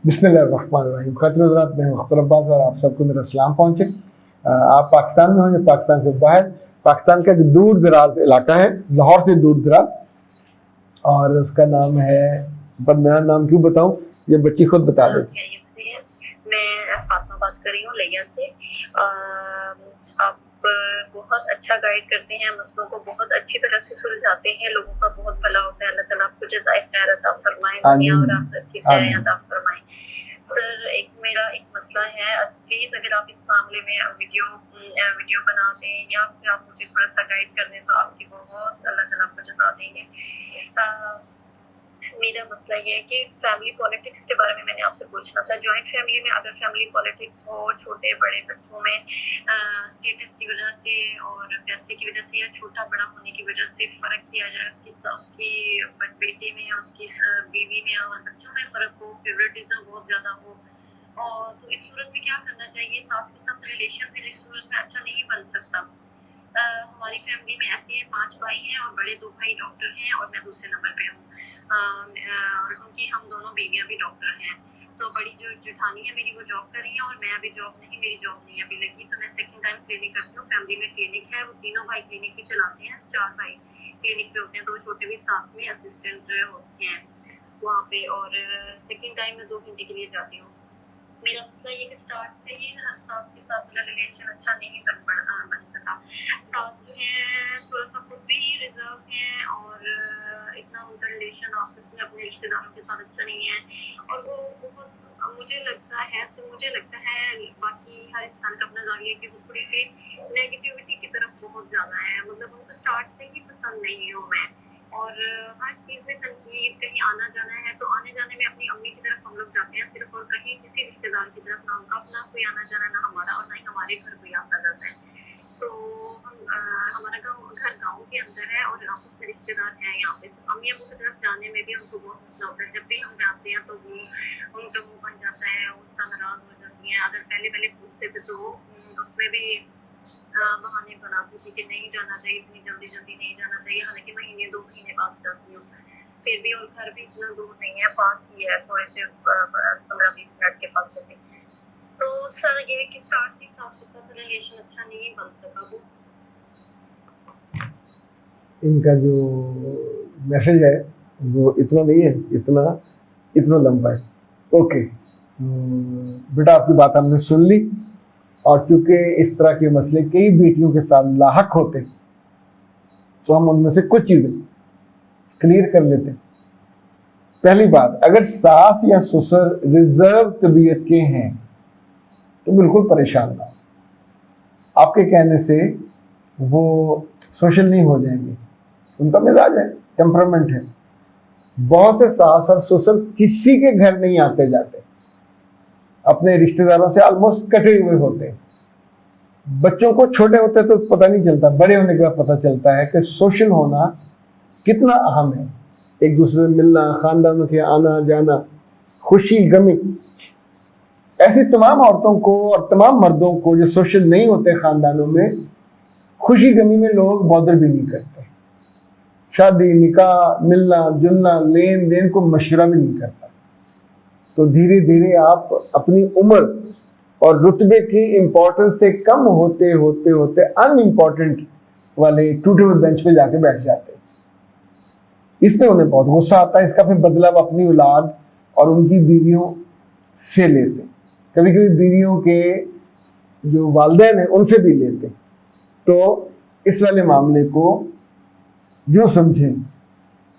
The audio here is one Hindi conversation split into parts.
बिस्मिल्लाहिर्रहमानिर्रहीम। खातिन हज़रात, मैं अख्तर अब्बास और आप सबको मेरा सलाम पहुँचे। आप पाकिस्तान में हो या पाकिस्तान से बाहर, पाकिस्तान का एक दूर दराज इलाका है, लाहौर से दूर दराज, और उसका नाम है, पर मेरा नाम क्यों बताऊँ, ये बच्ची खुद बता देती। मैं फातिमा बात कर रही हूँ लिया से। आप बहुत अच्छा गाइड करते हैं, मसलों को बहुत अच्छी तरह से सुलझाते हैं, लोगों का बहुत भला होता है। अल्लाह ताला आपको जज़ाए खैर अता फरमाए, दुनिया और आखिरत की खैर अता फरमाए। सर, मेरा एक मसला है, प्लीज़ अगर आप इस मामले में वीडियो बना दें या फिर आप मुझे थोड़ा सा गाइड कर दें तो आपकी बहुत अल्लाह ताला आपको जज़ा देंगे। मेरा मसला ये है कि फैमिली पॉलिटिक्स के बारे में मैंने आपसे पूछना था। जॉइंट फैमिली में अगर फैमिली पॉलिटिक्स हो, छोटे बड़े बच्चों में स्टेटस की वजह से और पैसे की वजह से या छोटा बड़ा होने की वजह से फ़र्क किया जाए, उसकी बेटे में, उसकी बीवी में और बच्चों में फ़र्क हो, फेवरेटिज्म बहुत ज़्यादा हो, और तो इस सूरत में क्या करना चाहिए? सास के साथ रिलेशन फिर इस सूरत में अच्छा नहीं बन सकता। हमारी फैमिली में ऐसे हैं, 5 भाई हैं और बड़े 2 भाई डॉक्टर हैं और मैं दूसरे नंबर पे हूँ। और उनकी हम दोनों बीवियाँ भी डॉक्टर हैं। तो बड़ी जो जेठानी है मेरी, वो जॉब कर रही है और मैं अभी मेरी जॉब नहीं अभी लगी, तो मैं सेकंड टाइम क्लिनिक करती हूँ। फैमिली में क्लिनिक है, वो तीनों भाई क्लिनिक भी चलाते हैं, 4 भाई क्लिनिक पे होते हैं, 2 छोटे भी साथ में असिस्टेंट होते हैं वहाँ पे, और सेकंड टाइम मैं 2 घंटे के लिए जाती हूँ। मेरा मसला ये कि स्टार्ट से ही सास के साथ मेरा रिलेशन अच्छा नहीं बन सका। सास जो है थोड़ा सा खुद भी रिजर्व है और इतना उनका रिलेशन आपस में अपने रिश्तेदारों के साथ अच्छा नहीं है, और वो बहुत, मुझे लगता है बाकी हर इंसान का अपना नज़रिया है कि वो थोड़ी सी नेगेटिविटी की तरफ बहुत ज़्यादा है। मतलब उनको स्टार्ट से ही पसंद नहीं हूँ मैं, और हर चीज़ में तनकीद, कहीं आना जाना है तो आने जाने में अपनी अम्मी की तरफ हम लोग जाते हैं सिर्फ, और कहीं किसी रिश्तेदार की तरफ ना उनका अपना कोई आना जाना, ना हमारा, और ना ही हमारे घर कोई आता जाता है। तो हमारा घर गाँव के अंदर है और आपस में रिश्तेदार हैं यहाँ पे। सिर्फ अम्मी अबू की तरफ जाने में भी उनको बहुत मसला होता है। जब भी हम जाते हैं तो वो उनका मुँह बन जाता है, गुस्सा नाराज़ हो जाती हैं। अगर पहले पूछते थे तो उसमें भी बहाने बनाती थी कि नहीं जाना चाहिए, इतनी जल्दी नहीं जाना चाहिए, हालांकि महीने 2 महीने बाद जाती हूँ फिर भी, और घर भी इतना दूर नहीं है, पास ही है, थोड़े से 15-20 मिनट के फासले पे। तो सर, ये कि स्टार्ट से सास के साथ रिलेशन अच्छा नहीं बन सका। वो इनका जो मैसेज है वो इतना नहीं है, इतना लंबा है। ओके, बेटा आपकी बात हमने सुन ली, और क्योंकि इस तरह के मसले कई बेटियों के साथ लाहक होते, तो हम उनमें से कुछ चीज़ें क्लियर कर लेते हैं। पहली बात, अगर सास या ससुर रिजर्व तबीयत के हैं तो बिल्कुल परेशान ना हो। आपके कहने से वो सोशल नहीं हो जाएंगे, उनका मिजाज है, टेम्परामेंट है। बहुत से सास और ससुर किसी के घर नहीं आते जाते, अपने रिश्तेदारों से ऑलमोस्ट कटे हुए होते हैं। बच्चों को छोटे होते तो पता नहीं चलता, बड़े होने के बाद पता चलता है कि सोशल होना कितना अहम है। एक दूसरे से मिलना, खानदानों के आना जाना, खुशी गमी। ऐसी तमाम औरतों को और तमाम मर्दों को जो सोशल नहीं होते खानदानों में, खुशी गमी में लोग बॉदर भी नहीं करते। शादी, निकाह, मिलना जुलना, लेन देन को मशवरा भी नहीं करता। तो धीरे धीरे आप अपनी उम्र और रुतबे की इम्पोर्टेंस से कम होते होते होते अनइम्पोर्टेंट वाले टूटे हुए बेंच पे जाके बैठ जाते हैं। इसमें उन्हें बहुत गुस्सा आता है। इसका फिर बदला वो अपनी औलाद और उनकी बीवियों से लेते हैं। कभी कभी बीवियों के जो वालिदैन हैं उनसे भी लेते हैं। तो इस वाले मामले को जो समझें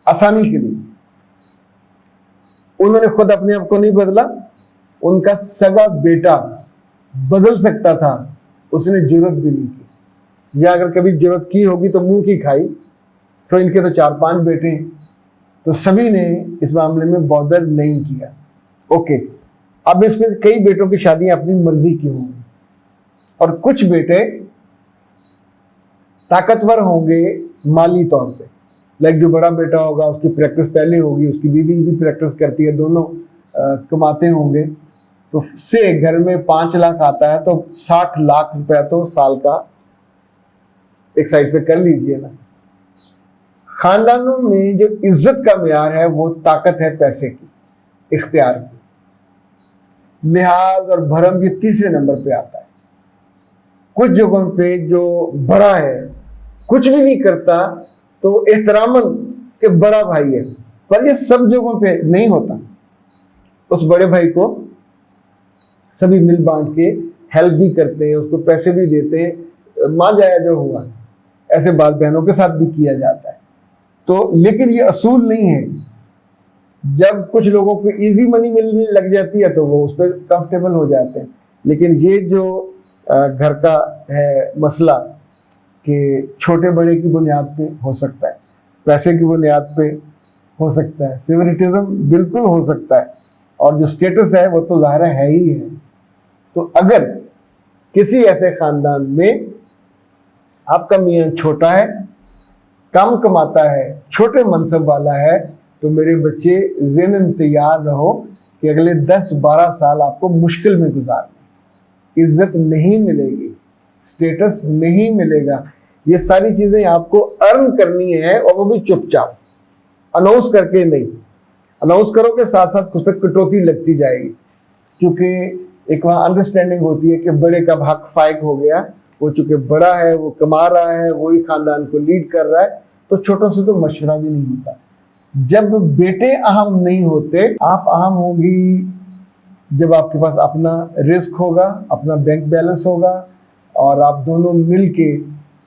आसानी के लिए, उन्होंने खुद अपने आप को नहीं बदला, उनका सगा बेटा बदल सकता था, उसने जरूरत भी नहीं की, या अगर कभी जरूरत की होगी तो मुंह की खाई। तो इनके तो 4-5 बेटे हैं, तो सभी ने इस मामले में बॉदर नहीं किया। ओके, अब इसमें कई बेटों की शादियां अपनी मर्जी की होंगी, और कुछ बेटे ताकतवर होंगे माली तौर पे। लाइक जो बड़ा बेटा होगा उसकी प्रैक्टिस पहले होगी, उसकी बीवी भी प्रैक्टिस करती है, दोनों कमाते होंगे, तो से घर में 5 लाख आता है तो 60 लाख रुपया तो साल का एक साइड पे कर लीजिए ना। खानदानों में जो इज्जत का म्यार है वो ताकत है पैसे की, इख्तियार की। लिहाज और भरम ये तीसरे नंबर पे आता है। कुछ जगहों पे जो बड़ा है कुछ भी नहीं करता तो एहतरामन के बड़ा भाई है, पर ये सब जगहों पे नहीं होता। उस बड़े भाई को सभी मिल बांट के हेल्प भी करते हैं, उसको पैसे भी देते हैं, मान जाया जो हुआ। ऐसे बाल बहनों के साथ भी किया जाता है। तो लेकिन ये असूल नहीं है। जब कुछ लोगों को इजी मनी मिलने लग जाती है तो वो उस पर कंफर्टेबल हो जाते हैं। लेकिन ये जो घर का है मसला कि छोटे बड़े की बुनियाद पे हो सकता है, पैसे की बुनियाद पे हो सकता है, फेवरेटिज्म बिल्कुल हो सकता है, और जो स्टेटस है वो तो ज़ाहिर है ही है। तो अगर किसी ऐसे खानदान में आपका मियाँ छोटा है, कम कमाता है, छोटे मनसब वाला है, तो मेरे बच्चे ज़हनन तैयार रहो कि अगले 10-12 साल आपको मुश्किल में गुजारने, इज्जत नहीं मिलेगी, स्टेटस नहीं मिलेगा। ये सारी चीज़ें आपको अर्न करनी है, और वो भी चुपचाप, अनाउंस करके नहीं। अनाउंस करोगे साथ साथ उस पर कटौती लगती जाएगी, क्योंकि एक वहाँ अंडरस्टैंडिंग होती है कि बड़े का हक फायक हो गया, वो चूंकि बड़ा है, वो कमा रहा है, वही खानदान को लीड कर रहा है, तो छोटों से तो मशवरा भी नहीं होता। जब बेटे अहम नहीं होते, आप अहम होगी जब आपके पास अपना रिस्क होगा, अपना बैंक बैलेंस होगा, और आप दोनों मिल के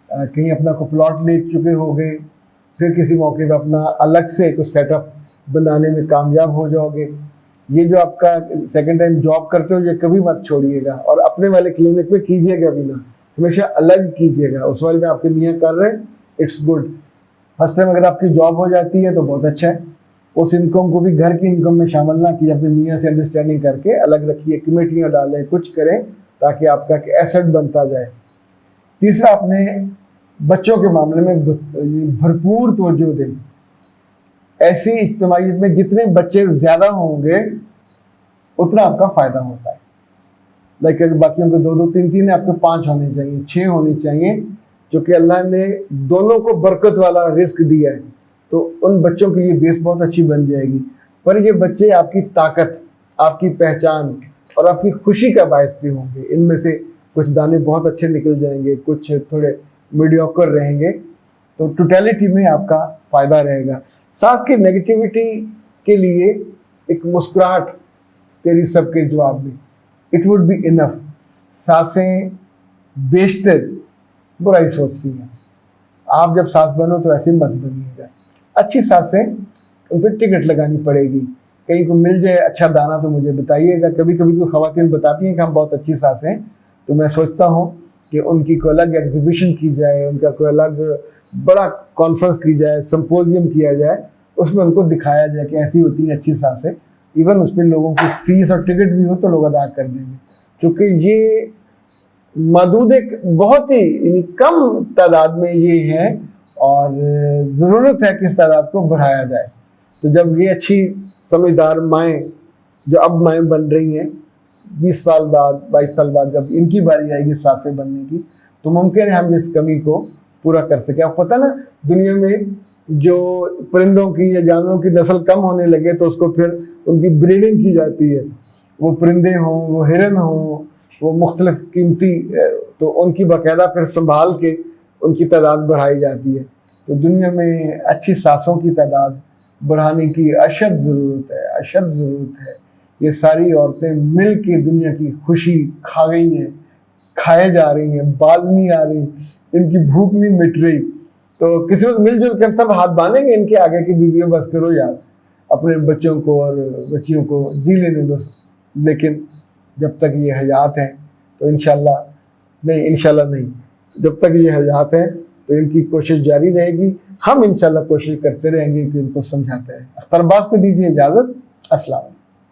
कहीं अपना को प्लॉट ले चुके होंगे, फिर किसी मौके पर अपना अलग से कुछ सेटअप बनाने में कामयाब हो जाओगे। ये जो आपका सेकंड टाइम जॉब करते हो, ये कभी मत छोड़िएगा, और अपने वाले क्लिनिक में कीजिएगा भी ना, हमेशा अलग कीजिएगा। उस वाले में आपके मियाँ कर रहे हैं, इट्स गुड। फर्स्ट टाइम अगर आपकी जॉब हो जाती है तो बहुत अच्छा है। उस इनकम को भी घर की इनकम में शामिल ना कीजिए, अपने मियाँ से अंडरस्टैंडिंग करके अलग रखिए, कमेटियाँ डालें, कुछ करें ताकि आपका एसेट बनता जाए। तीसरा, अपने बच्चों के मामले में भरपूर तवज्जो दें। ऐसी इज्तिमाइयत में जितने बच्चे ज़्यादा होंगे उतना आपका फ़ायदा होता है। लाइक अगर बाकियों को 2-2, 3-3 है, आपको 5 होने चाहिए, 6 होने चाहिए, क्योंकि अल्लाह ने दोनों को बरकत वाला रिस्क दिया है, तो उन बच्चों की ये बेस बहुत अच्छी बन जाएगी। पर ये बच्चे आपकी ताकत, आपकी पहचान और आपकी खुशी का बायस भी होंगे। इनमें से कुछ दाने बहुत अच्छे निकल जाएंगे, कुछ थोड़े मीडियोकर रहेंगे, तो टोटलिटी में आपका फ़ायदा रहेगा। सास की नेगेटिविटी के लिए एक मुस्कुराहट तेरी सबके जवाब में, इट वुड बी इनफ। सासें बेशतर बुराई सोचती हैं। आप जब सास बनो तो ऐसे मत बनिएगा। अच्छी सासें, उन पर टिकट लगानी पड़ेगी, कहीं को मिल जाए अच्छा दाना तो मुझे बताइएगा। कभी कभी कोई ख़वातीन बताती हैं कि हम बहुत अच्छी सासें हैं, तो मैं सोचता हूँ कि उनकी कोई अलग एग्जीबिशन की जाए, उनका कोई अलग बड़ा कॉन्फ्रेंस की जाए, सिंपोजियम किया जाए, उसमें उनको दिखाया जाए कि ऐसी होती हैं अच्छी सासें। इवन उसमें लोगों की फीस और टिकट भी हो तो लोग अदा कर देंगे, क्योंकि ये मदूद एक बहुत ही कम तादाद में ये है, और ज़रूरत है कि इस तादाद को बढ़ाया जाए। तो जब ये अच्छी समझदार माएँ जो अब माएँ बन रही हैं, 20 साल बाद, 22 साल बाद जब इनकी बारी आएगी सासें बनने की, तो मुमकिन है हम इस कमी को पूरा कर सकें। आपको पता ना, दुनिया में जो परिंदों की या जानवरों की नस्ल कम होने लगे तो उसको फिर उनकी ब्रीडिंग की जाती है। वो परिंदे हों, वो हिरन हों, वो मुख्तलिफ कीमती, तो उनकी बाकायदा फिर संभाल के उनकी तादाद बढ़ाई जाती है। तो दुनिया में अच्छी सासों की तादाद बढ़ाने की अशद ज़रूरत है, अशद ज़रूरत है। ये सारी औरतें मिल के दुनिया की खुशी खा गई हैं, खाए जा रही हैं, बाज नहीं आ रही, इनकी भूख नहीं मिट रही। तो किसी वक्त मिलजुल के सब हाथ बांधेंगे इनके आगे की बीवियों, बस करो यार, अपने बच्चों को और बच्चियों को जी लेने दो। लेकिन जब तक ये हयात हैं तो इंशाल्लाह नहीं, जब तक ये हयात हैं तो इनकी कोशिश जारी रहेगी। हम इंशाल्लाह कोशिश करते रहेंगे कि इनको समझाते हैं। अख्तर अब्बास को दीजिए इजाज़त। अस्सलाम।